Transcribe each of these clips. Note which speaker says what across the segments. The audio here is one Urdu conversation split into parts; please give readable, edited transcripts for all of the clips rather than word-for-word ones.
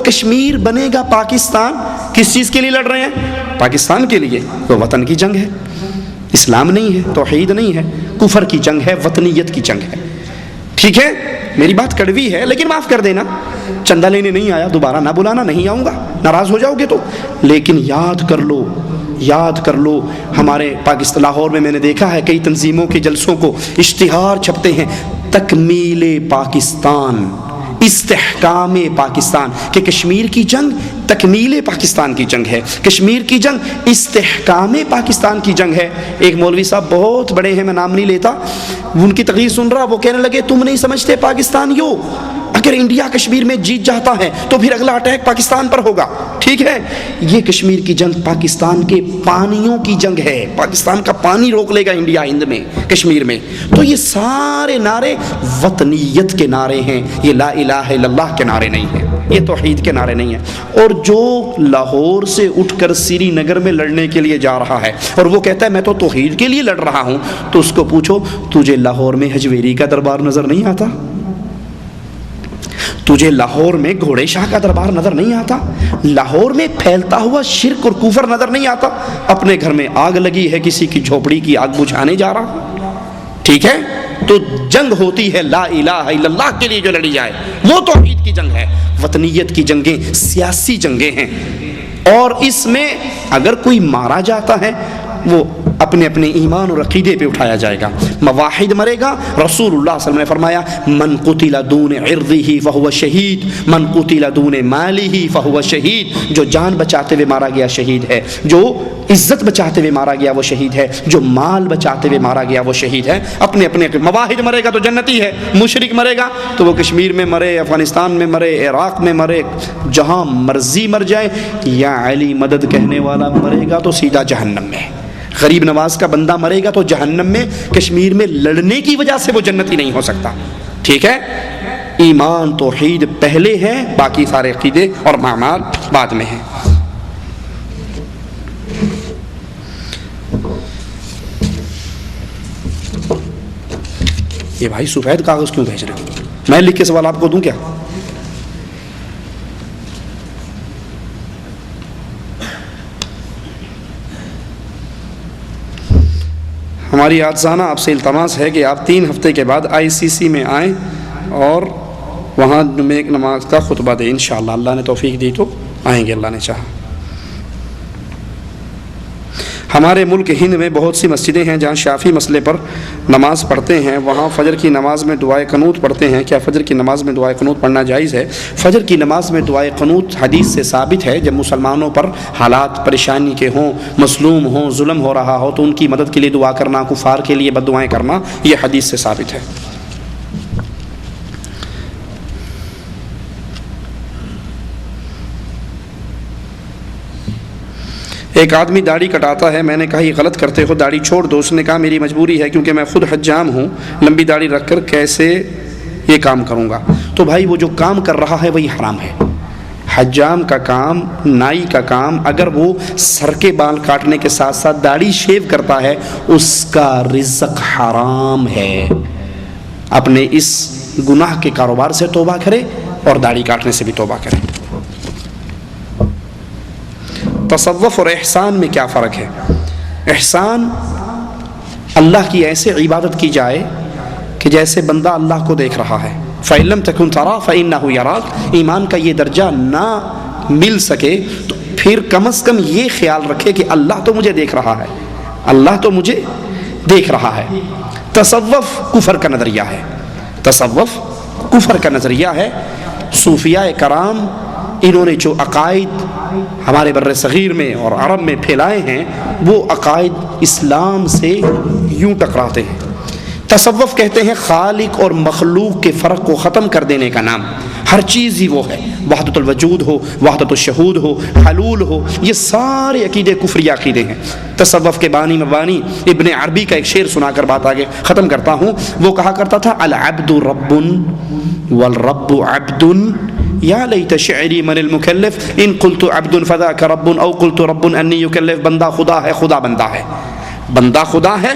Speaker 1: کشمیر بنے گا پاکستان، کس چیز کے لیے لڑ رہے ہیں؟ پاکستان کے لیے. تو وطن کی جنگ ہے، اسلام نہیں ہے، توحید نہیں ہے، کفر کی جنگ ہے، وطنیت کی جنگ ہے. ٹھیک ہے، میری بات کڑوی ہے لیکن معاف کر دینا، چندہ لینے نہیں آیا، دوبارہ نہ بلانا، نہیں آؤں گا، ناراض ہو جاؤ گے تو. لیکن یاد کر لو، یاد کر لو، ہمارے پاکستان لاہور میں نے دیکھا ہے کئی تنظیموں کے جلسوں کو اشتہار چھپتے ہیں، تکمیل پاکستان، استحکام پاکستان، کہ کشمیر کی جنگ تکمیل پاکستان کی جنگ ہے، کشمیر کی جنگ استحکام پاکستان کی جنگ ہے. ایک مولوی صاحب بہت بڑے ہیں، میں نام نہیں لیتا، ان کی تقریر سن رہا، وہ کہنے لگے تم نہیں سمجھتے پاکستانیوں، اگر انڈیا کشمیر میں جیت جاتا ہے تو پھر اگلا اٹیک پاکستان پر ہوگا. ٹھیک ہے، یہ کشمیر کی جنگ پاکستان کے پانیوں کی جنگ ہے، پاکستان کا پانی روک لے گا انڈیا ہند میں، کشمیر میں. تو یہ سارے نعرے وطنیت کے نعرے ہیں، یہ لا الہ الا اللہ کے نعرے نہیں ہیں، یہ توحید کے نعرے نہیں ہیں. اور جو لاہور سے اٹھ کر سری نگر میں لڑنے کے لیے جا رہا ہے اور وہ کہتا ہے میں تو توحید کے لیے لڑ رہا ہوں، تو اس کو پوچھو تجھے لاہور میں حجویری کا دربار نظر نہیں آتا؟ تجھے لاہور میں گھوڑے شاہ کا دربار نظر نہیں آتا؟ لاہور میں پھیلتا ہوا شرک اور کفر نظر نہیں آتا؟ اپنے گھر میں آگ لگی ہے، کسی کی جھوپڑی کی آگ بجھانے جا رہا. ٹھیک ہے، تو جنگ ہوتی ہے لا الہ الا اللہ کے لیے جو لڑی جائے، وہ توحید کی جنگ ہے. وطنیت کی جنگیں سیاسی جنگیں ہیں، اور اس میں اگر کوئی مارا جاتا ہے وہ اپنے اپنے ایمان اور عقیدے پہ اٹھایا جائے گا. مواحد مرے گا، رسول اللہ صلی اللہ علیہ وسلم نے فرمایا من قتل دون عرضه فهو شہید، من قتل دون ماله فهو شہید. جو جان بچاتے ہوئے مارا گیا شہید ہے، جو عزت بچاتے ہوئے مارا گیا وہ شہید ہے، جو مال بچاتے ہوئے مارا گیا وہ شہید ہے. اپنے اپنے مواحد مرے گا تو جنتی ہے، مشرک مرے گا تو وہ کشمیر میں مرے، افغانستان میں مرے، عراق میں مرے، جہاں مرضی مر جائے. یا علی مدد کہنے والا مرے گا تو سیدھا جہنم میں، غریب نواز کا بندہ مرے گا تو جہنم میں. کشمیر میں لڑنے کی وجہ سے وہ جنتی نہیں ہو سکتا. ٹھیک ہے، ایمان توحید پہلے ہے، باقی سارے عقیدے اور اعمال بعد میں ہیں. یہ بھائی سفید کاغذ کیوں بھیج رہے ہیں؟ میں لکھ کے سوال آپ کو دوں کیا؟ ہماری آجزانہ آپ سے التماس ہے کہ آپ 3 ہفتے کے بعد ICC میں آئیں اور وہاں جمعہ نماز کا خطبہ دیں. انشاءاللہ اللہ نے توفیق دی تو آئیں گے، اللہ نے چاہا. ہمارے ملک ہند میں بہت سی مسجدیں ہیں جہاں شافعی مسئلے پر نماز پڑھتے ہیں، وہاں فجر کی نماز میں دعائے قنوت پڑھتے ہیں. کیا فجر کی نماز میں دعائے قنوت پڑھنا جائز ہے؟ فجر کی نماز میں دعائے قنوت حدیث سے ثابت ہے. جب مسلمانوں پر حالات پریشانی کے ہوں، مظلوم ہوں، ظلم ہو رہا ہو تو ان کی مدد کے لیے دعا کرنا، کفار کے لیے بد دعائیں کرنا، یہ حدیث سے ثابت ہے. ایک آدمی داڑھی کٹاتا ہے، میں نے کہا یہ غلط کرتے ہو، داڑھی چھوڑ دو. اس نے کہا میری مجبوری ہے کیونکہ میں خود حجام ہوں، لمبی داڑھی رکھ کر کیسے یہ کام کروں گا؟ تو بھائی وہ جو کام کر رہا ہے وہی حرام ہے. حجام کا کام، نائی کا کام، اگر وہ سر کے بال کاٹنے کے ساتھ ساتھ داڑھی شیو کرتا ہے اس کا رزق حرام ہے. اپنے اس گناہ کے کاروبار سے توبہ کرے اور داڑھی کاٹنے سے بھی توبہ کرے. تصوف اور احسان میں کیا فرق ہے؟ احسان اللہ کی ایسے عبادت کی جائے کہ جیسے بندہ اللہ کو دیکھ رہا ہے. فَإِن لَمْ تَكُنْ تَرَى فَإِنَّهُ يَرَاكَ. ایمان کا یہ درجہ نہ مل سکے تو پھر کم از کم یہ خیال رکھے کہ اللہ تو مجھے دیکھ رہا ہے، اللہ تو مجھے دیکھ رہا ہے. تصوف کفر کا نظریہ ہے، تصوف کفر کا نظریہ ہے. صوفیاء کرام انہوں نے جو عقائد ہمارے بر صغیر میں اور عرب میں پھیلائے ہیں وہ عقائد اسلام سے یوں ٹکراتے ہیں. تصوف کہتے ہیں خالق اور مخلوق کے فرق کو ختم کر دینے کا نام. ہر چیز ہی وہ ہے، وحدت الوجود ہو، وحدت الشہود ہو، حلول ہو، یہ سارے عقیدے کفری عقیدے ہیں. تصوف کے بانی مبانی ابن عربی کا ایک شعر سنا کر بات آگے ختم کرتا ہوں. وہ کہا کرتا تھا العبد رب والرب عبد یا لیت شعری من المکلف ان قلت عبد فذاک رب او قلت رب انی یکلف. بندہ خدا ہے، خدا بندہ ہے، بندہ خدا ہے،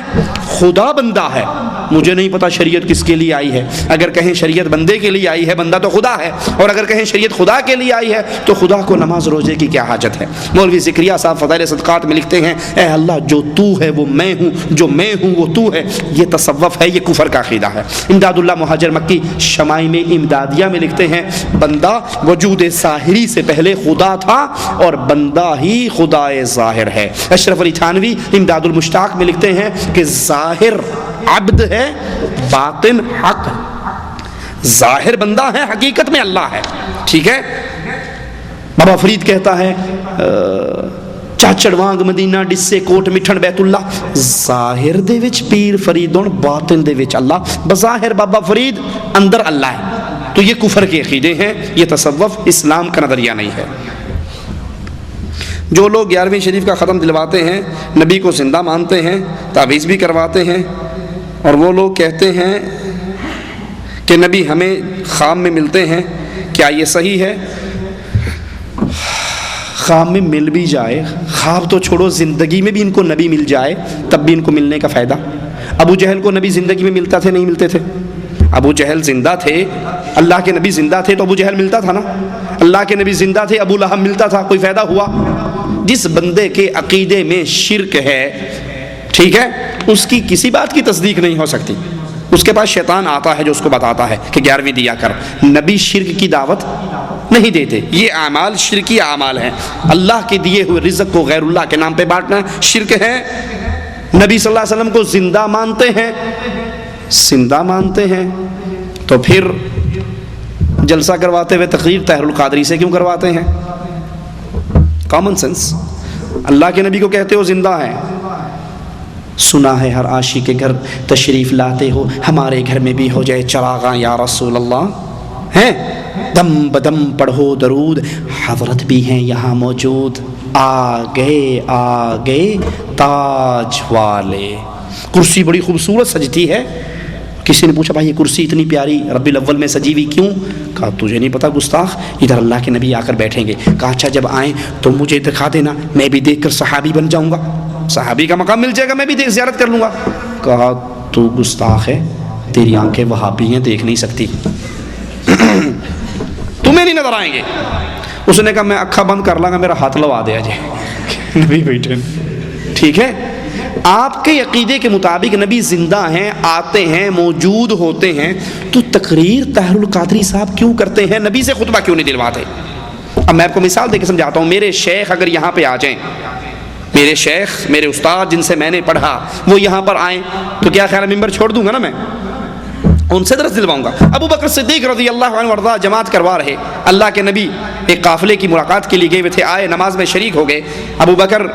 Speaker 1: خدا بندہ ہے. مجھے نہیں پتا شریعت کس کے لیے آئی ہے. اگر کہیں شریعت بندے کے لیے آئی ہے, بندہ تو خدا ہے, اور اگر کہیں شریعت خدا کے لیے آئی ہے تو خدا کو نماز روزے کی کیا حاجت ہے. مولوی ذکریا صاحب فضائل صدقات میں لکھتے ہیں, اے اللہ جو تو ہے وہ میں ہوں, جو میں ہوں وہ تو ہے. یہ تصوف ہے, یہ کفر کا عقیدہ ہے. امداد اللہ مہاجر مکی شمائم امدادیہ میں لکھتے ہیں, بندہ وجود ظاہری سے پہلے خدا تھا اور بندہ ہی خدا ظاہر ہے. اشرف علی تھانوی امداد المشتاق میں لکھتے ہیں کہ ظاہر عبد ہے, باطن حق. ظاہر بندہ ہے, حقیقت میں اللہ ہے. ٹھیک ہے. بابا فرید کہتا ہے چاچڑ وانگ مدینہ ڈسے کوٹ مٹھن بیت اللہ, ظاہر دے وچ پیر فریدون, باطن دے وچ اللہ. بظاہر بابا فرید, اندر اللہ ہے. تو یہ کفر کے عقیدے ہیں, یہ تصوف اسلام کا نظریہ نہیں ہے. جو لوگ 11ویں شریف کا ختم دلواتے ہیں, نبی کو زندہ مانتے ہیں, تعویذ بھی کرواتے ہیں, اور وہ لوگ کہتے ہیں کہ نبی ہمیں خواب میں ملتے ہیں, کیا یہ صحیح ہے؟ خواب میں مل بھی جائے, خواب تو چھوڑو, زندگی میں بھی ان کو نبی مل جائے تب بھی ان کو ملنے کا فائدہ. ابو جہل کو نبی زندگی میں ملتا تھے, نہیں ملتے تھے؟ ابو جہل زندہ تھے, اللہ کے نبی زندہ تھے تو ابو جہل ملتا تھا نا. اللہ کے نبی زندہ تھے, ابو لہب ملتا تھا, کوئی فائدہ ہوا؟ جس بندے کے عقیدے میں شرک ہے, ٹھیک ہے, اس کی کسی بات کی تصدیق نہیں ہو سکتی. اس کے پاس شیطان آتا ہے جو اس کو بتاتا ہے کہ 11ویں دیا کر. نبی شرک کی دعوت نہیں دیتے. یہ اعمال شرکی اعمال ہیں. اللہ کے دیے ہوئے رزق کو غیر اللہ کے نام پہ بانٹنا شرک ہے. نبی صلی اللہ علیہ وسلم کو زندہ مانتے ہیں, زندہ مانتے ہیں, تو پھر جلسہ کرواتے ہوئے تقریر طاہر القادری سے کیوں کرواتے ہیں؟ Common sense. اللہ کے نبی کو کہتے ہو زندہ ہیں, سنا ہے ہر عاشق کے گھر تشریف لاتے ہو, ہمارے گھر میں بھی ہو جائے چراغاں یا رسول اللہ. ہیں دم بدم پڑھو درود, حضرت بھی ہیں یہاں موجود, آ گئے تاج والے. کرسی بڑی خوبصورت سجتی ہے. کسی نے پوچھا بھائی یہ کرسی اتنی پیاری ربیع الاول میں سجی ہوئی کیوں؟ کہا تجھے نہیں پتا گستاخ, ادھر اللہ کے نبی آ کر بیٹھیں گے. کہا اچھا جب آئیں تو مجھے دکھا دینا, میں بھی دیکھ کر صحابی بن جاؤں گا, صحابی کا مقام مل جائے گا, میں بھی زیارت کر لوں گا. کہا تو گستاخ ہے, تیری آنکھیں وہابی ہیں, دیکھ نہیں سکتی, تمہیں نہیں نظر آئیں گے. اس نے کہا میں اکھا بند کر لاں گا, میرا ہاتھ لوا دیا جی. نبی بیٹھے, ٹھیک ہے. آپ کے عقیدے کے مطابق نبی زندہ ہیں, آتے ہیں, موجود ہوتے ہیں, تو تقریر طاہر القادری صاحب کیوں کرتے ہیں؟ نبی سے خطبہ کیوں نہیں دلواتے؟ اب میں آپ کو مثال دے کے سمجھاتا ہوں. میرے شیخ اگر یہاں پہ آ جائیں, میرے شیخ, میرے استاد جن سے میں نے پڑھا, وہ یہاں پر آئیں, تو کیا خیال ہے ممبر چھوڑ دوں گا نا, میں ان سے درس دلواؤں گا. ابو بکر صدیق رضی اللہ عنہ وارضاہ جماعت کروا رہے, اللہ کے نبی ایک قافلے کی ملاقات کے لیے گئے ہوئے تھے, آئے, نماز میں شریک ہو گئے. ابو بکر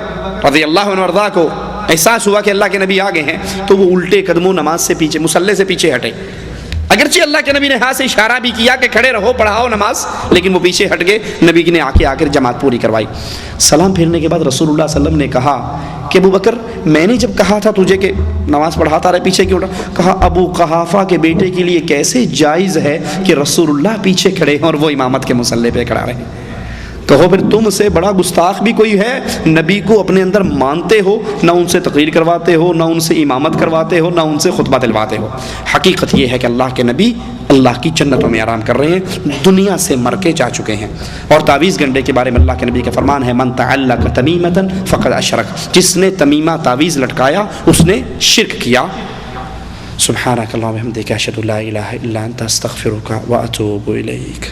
Speaker 1: رضی اللہ عنہ وارضاہ کو احساس ہوا کہ اللہ کے نبی آ گئے ہیں, تو وہ الٹے قدموں نماز سے پیچھے, مصلی سے پیچھے ہٹے. اگرچہ اللہ کے نبی نے ہاتھ سے اشارہ بھی کیا کہ کھڑے رہو, پڑھاؤ نماز, لیکن وہ پیچھے ہٹ گئے. نبی نے آ کے جماعت پوری کروائی. سلام پھیرنے کے بعد رسول اللہ صلی اللہ علیہ وسلم نے کہا کہ ابو بکر, میں نے جب کہا تھا تجھے کہ نماز پڑھاتا رہے, پیچھے کیوں اٹھا؟ کہا ابو قحافہ کے بیٹے کے لیے کیسے جائز ہے کہ رسول اللہ پیچھے کھڑے ہیں اور وہ امامت کے مصلی پہ کھڑا رہے. کہو پھر تم سے بڑا گستاخ بھی کوئی ہے؟ نبی کو اپنے اندر مانتے ہو, نہ ان سے تقریر کرواتے ہو, نہ ان سے امامت کرواتے ہو, نہ ان سے خطبہ دلواتے ہو. حقیقت یہ ہے کہ اللہ کے نبی اللہ کی جنتوں میں آرام کر رہے ہیں, دنیا سے مر کے جا چکے ہیں. اور تعویذ گنڈے کے بارے میں اللہ کے نبی کا فرمان ہے, من تعلق تمیمۃ فقد اشرک, جس نے تمیمہ تعویذ لٹکایا اس نے شرک کیا. سبحانک اللہم وبحمدک اشہد ان لا الہ الا انت استغفرک واتوب الیک.